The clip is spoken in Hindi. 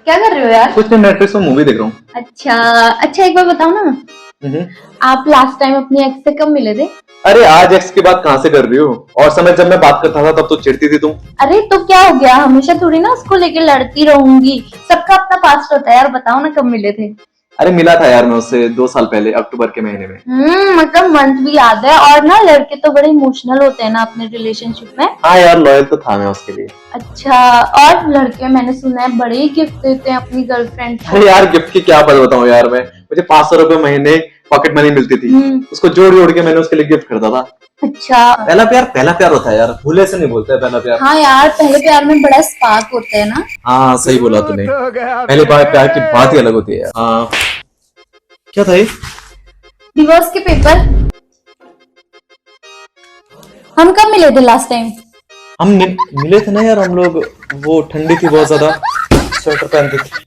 क्या कर रहे हो यार? कुछ नहीं, नेटफ्लिक्स में मूवी देख रहा हूँ। अच्छा अच्छा, एक बार बताओ ना, आप लास्ट टाइम अपनी एक्स से कब मिले थे? अरे आज एक्स की बात कहाँ से कर रही हो? और समय जब मैं बात करता था तब तो चिढ़ती थी तुम। अरे तो क्या हो गया, हमेशा थोड़ी ना उसको लेके लड़ती रहूंगी। सबका अपना पास्ट होता है यार, बताओ ना कब मिले थे? अरे मिला था यार मैं उससे 2 साल पहले, अक्टूबर के महीने में। मतलब मंथ भी याद है। और ना लड़के तो बड़े इमोशनल होते हैं ना अपने रिलेशनशिप में। हाँ यार, लॉयल तो था मैं उसके लिए। अच्छा, और लड़के मैंने सुना है बड़े ही गिफ्ट देते हैं अपनी गर्लफ्रेंड को। अरे यार, गिफ्ट की क्या बात बताऊं यार मैं। मुझे 500 रुपए महीने पॉकेट मनी मिलती थी। उसको जोड़ जोड़ के मैंने उसके लिए गिफ्ट खरीदा था। अच्छा, पहला प्यार होता है यार, भूले से नहीं बोलते पहला प्यार। हाँ यार, पहले प्यार में बड़ा स्पार्क होता है ना। हाँ सही बोला तूने, पहले बार प्यार की बात ही अलग होती है यार। हाँ, क्या था ये? डिवोर्स के पेपर। हम कब मिले थे लास्ट टाइम? हम मिले थे ना यार हम लोग। वो ठंडी थी बहुत ज्यादा, स्वेटर पहनते थे।